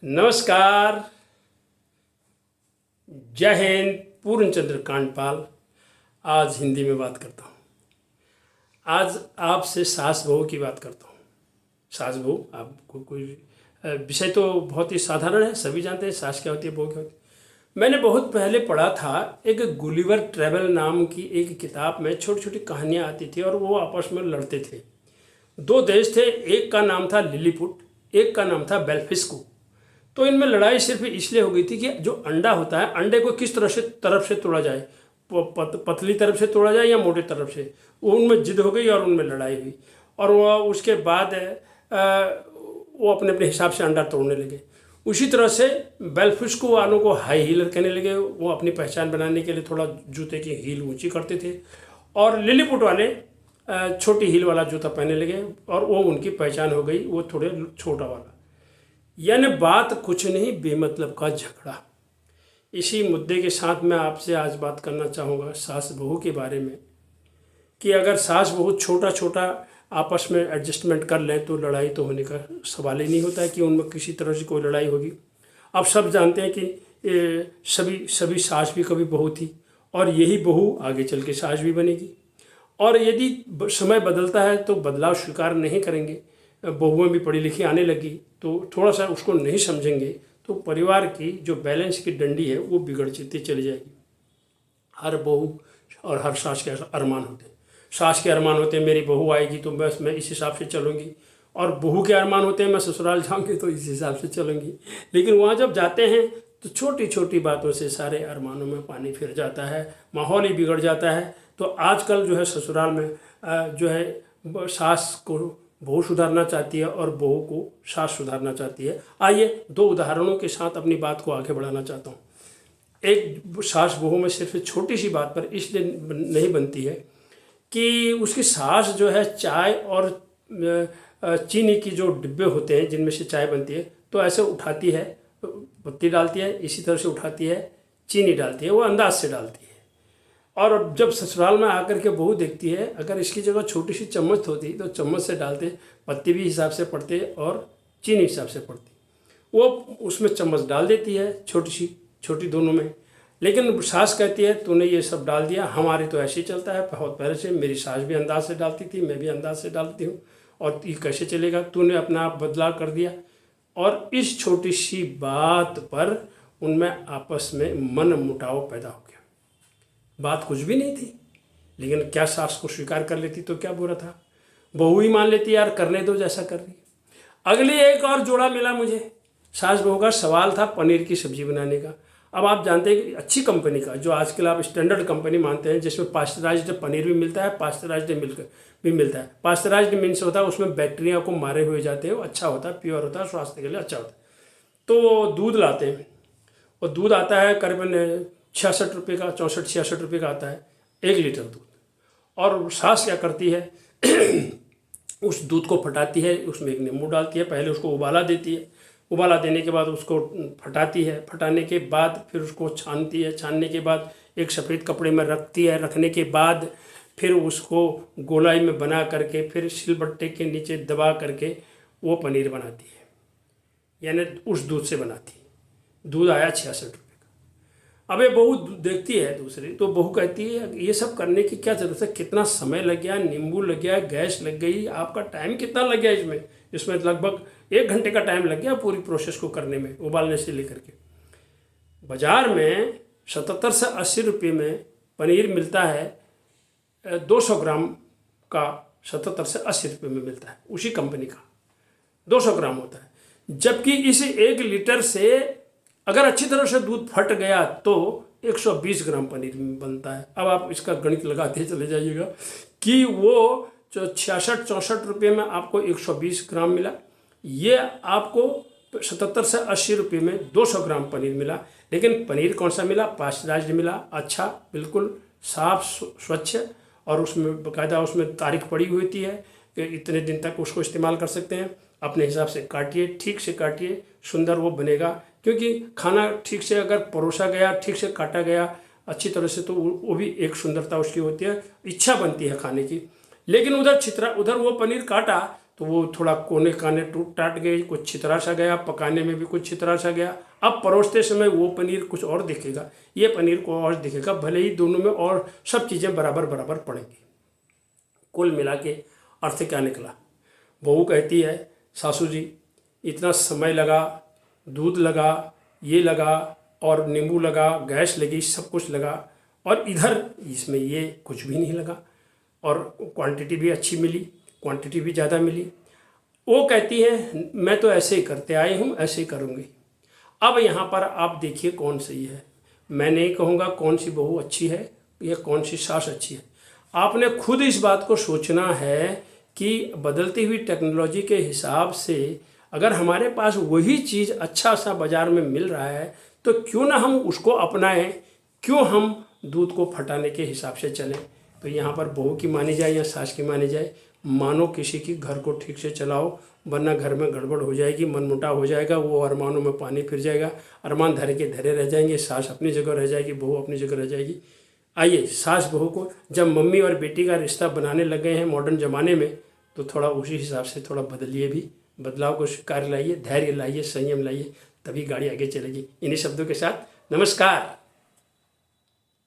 नमस्कार। जय हिंद। पूर्णचंद्र कांडपाल आज हिंदी में बात करता हूँ। आज आपसे सास बहू की बात करता हूँ। सास बहू आपको कोई विषय तो बहुत ही साधारण है, सभी जानते हैं सास क्या होती है, बहू क्या होती है। मैंने बहुत पहले पढ़ा था, एक गुलिवर ट्रैवल नाम की एक किताब में छोटी छोटी कहानियाँ आती थी और वो आपस में लड़ते थे। दो देश थे, एक का नाम था लिलीपुट, एक का नाम था बेल्फिस्को। तो इनमें लड़ाई सिर्फ इसलिए हो गई थी कि जो अंडा होता है, अंडे को किस तरफ से तोड़ा जाए, पतली तरफ से तोड़ा जाए या मोटे तरफ से। वो उनमें जिद हो गई और उनमें लड़ाई हुई और वह उसके बाद वो अपने अपने हिसाब से अंडा तोड़ने लगे। उसी तरह से बेल्फिस्को वालों को हाई हीलर कहने लगे, वो अपनी पहचान बनाने के लिए थोड़ा जूते की हील ऊंची करते थे। और लिलीपुट वाले छोटी हील वाला जूता पहनने लगे और वो उनकी पहचान हो गई, वो थोड़े छोटा वाला। यानी बात कुछ नहीं, बेमतलब का झगड़ा। इसी मुद्दे के साथ मैं आपसे आज बात करना चाहूँगा सास बहू के बारे में, कि अगर सास बहू छोटा छोटा आपस में एडजस्टमेंट कर लें तो लड़ाई तो होने का सवाल ही नहीं होता है कि उनमें किसी तरह से कोई लड़ाई होगी। आप सब जानते हैं कि सभी सास भी कभी बहू थी और यही बहू आगे चल के सास भी बनेगी। और यदि समय बदलता है तो बदलाव स्वीकार नहीं करेंगे, बहुएं भी पढ़ी लिखी आने लगी तो थोड़ा सा उसको नहीं समझेंगे तो परिवार की जो बैलेंस की डंडी है वो बिगड़ती चली जाएगी। हर बहू और हर सास के अरमान होते हैं। सास के अरमान होते हैं मेरी बहू आएगी तो बस मैं इस हिसाब से चलूँगी, और बहू के अरमान होते हैं मैं ससुराल जाऊँगी तो इस हिसाब से चलूँगी। लेकिन वहाँ जब जाते हैं तो छोटी छोटी बातों से सारे अरमानों में पानी फिर जाता है, माहौल ही बिगड़ जाता है। तो आजकल जो है ससुराल में जो है सास को बहू सुधारना चाहती है और बहू को सास सुधारना चाहती है। आइए दो उदाहरणों के साथ अपनी बात को आगे बढ़ाना चाहता हूँ। एक सास बहू में सिर्फ छोटी सी बात पर इसलिए नहीं बनती है कि उसकी सास जो है चाय और चीनी की जो डिब्बे होते हैं जिनमें से चाय बनती है तो ऐसे उठाती है, पत्ती डालती है, इसी तरह से उठाती है, चीनी डालती है, वो अंदाज से डालती है। और जब ससुराल में आकर के बहू देखती है, अगर इसकी जगह छोटी सी चम्मच होती तो चम्मच से डालते, पत्ती भी हिसाब से पड़ते और चीनी हिसाब से पड़ती। वो उसमें चम्मच डाल देती है, छोटी दोनों में। लेकिन सास कहती है तूने ये सब डाल दिया, हमारे तो ऐसे ही चलता है, बहुत पहले से मेरी सास भी अंदाज से डालती थी, मैं भी अंदाज से डालती हूँ, और ये कैसे चलेगा, तूने अपना आप बदलाव कर दिया। और इस छोटी सी बात पर उनमें आपस में मन मुटाव पैदा हो गया। बात कुछ भी नहीं थी, लेकिन क्या सास को स्वीकार कर लेती तो क्या बुरा था, बहू ही मान लेती यार करने दो जैसा कर रही। अगली एक और जोड़ा मिला मुझे, सास बहू का सवाल था पनीर की सब्जी बनाने का। अब आप जानते हैं कि अच्छी कंपनी का, जो आजकल आप स्टैंडर्ड कंपनी मानते हैं, जिसमें पास्चराइज्ड पनीर भी मिलता है, पास्चराइज्ड मिल्क भी मिलता है। पास्चराइज्ड मीन्स होता है उसमें बैक्टीरिया को मारे हुए जाते हैं, वो अच्छा होता है, प्योर होता है, स्वास्थ्य के लिए अच्छा होता है। तो वो दूध लाते हैं, और दूध आता है करीबन 66 रुपये का, 64-66 रुपये का आता है 1 लीटर दूध। और सास क्या करती है उस दूध को फटाती है, उसमें एक नींबू डालती है, पहले उसको उबाला देती है, उबाला देने के बाद उसको फटाती है, फटाने के बाद फिर उसको छानती है, छानने के बाद एक सफ़ेद कपड़े में रखती है, रखने के बाद फिर उसको गोलाई में बना करके फिर सिलबट्टे के नीचे दबा करके वो पनीर बनाती है, यानी उस दूध से बनाती है। दूध आया 66 रुपये का। अब ये बहू देखती है दूसरी, तो बहू कहती है ये सब करने की क्या ज़रूरत है, कितना समय लग गया, नींबू लग गया, गैस लग गई, आपका टाइम कितना लग गया इसमें लगभग 1 घंटे का टाइम लग गया पूरी प्रोसेस को करने में, उबालने से लेकर के। बाज़ार में 77 से 80 रुपये में पनीर मिलता है, 200 ग्राम का 77 से 80 रुपये में मिलता है, उसी कंपनी का 200 ग्राम होता है। जबकि इस 1 लीटर से अगर अच्छी तरह से दूध फट गया तो 120 ग्राम पनीर बनता है। अब आप इसका गणित लगाते चले जाइएगा कि वो जो 66-64 रुपये में आपको 120 ग्राम मिला, ये आपको 77 से 80 रुपये में 200 ग्राम पनीर मिला। लेकिन पनीर कौन सा मिला, पास्चराइज्ड मिला, अच्छा, बिल्कुल साफ स्वच्छ, और उसमें बाकायदा उसमें तारीख पड़ी हुई होती है कि इतने दिन तक उसको इस्तेमाल कर सकते हैं। अपने हिसाब से काटिए, ठीक से काटिए, सुंदर वो बनेगा। क्योंकि खाना ठीक से अगर परोसा गया, ठीक से काटा गया अच्छी तरह से, तो वो भी एक सुंदरता उसकी होती है, इच्छा बनती है खाने की। लेकिन उधर वो पनीर काटा तो वो थोड़ा कोने काने टूट टाट गए, कुछ छितरा सा गया, पकाने में भी कुछ छितरा सा गया। अब परोसते समय वो पनीर कुछ और दिखेगा, ये पनीर को और दिखेगा, भले ही दोनों में और सब चीज़ें बराबर बराबर पड़ेंगी। कुल मिला के अर्थ क्या निकला? बहू कहती है सासू जी इतना समय लगा, दूध लगा, ये लगा और नींबू लगा, गैस लगी, सब कुछ लगा, और इधर इसमें ये कुछ भी नहीं लगा और क्वांटिटी भी अच्छी मिली, क्वांटिटी भी ज़्यादा मिली। वो कहती है मैं तो ऐसे ही करते आई हूँ, ऐसे ही करूँगी। अब यहाँ पर आप देखिए कौन सही है। मैं नहीं कहूँगा कौन सी बहू अच्छी है या कौन सी सास अच्छी है। आपने खुद इस बात को सोचना है कि बदलती हुई टेक्नोलॉजी के हिसाब से अगर हमारे पास वही चीज़ अच्छा सा बाज़ार में मिल रहा है तो क्यों ना हम उसको अपनाएं, क्यों हम दूध को फटाने के हिसाब से चलें। तो यहाँ पर बहू की मानी जाए या सास की मानी जाए, मानो किसी की घर को ठीक से चलाओ, वरना घर में गड़बड़ हो जाएगी, मनमुटाव हो जाएगा, वो अरमानों में पानी फिर जाएगा, अरमान धरे के धरे रह जाएंगे, सास अपनी जगह रह जाएगी, बहू अपनी जगह रह जाएगी। आइए सास बहू को जब मम्मी और बेटी का रिश्ता बनाने लग गए हैं मॉडर्न ज़माने में, तो थोड़ा उसी हिसाब से थोड़ा बदलिए भी, बदलाव को स्वीकार लाइए, धैर्य लाइए, संयम लाइए, तभी गाड़ी आगे चलेगी। इन्हीं शब्दों के साथ नमस्कार।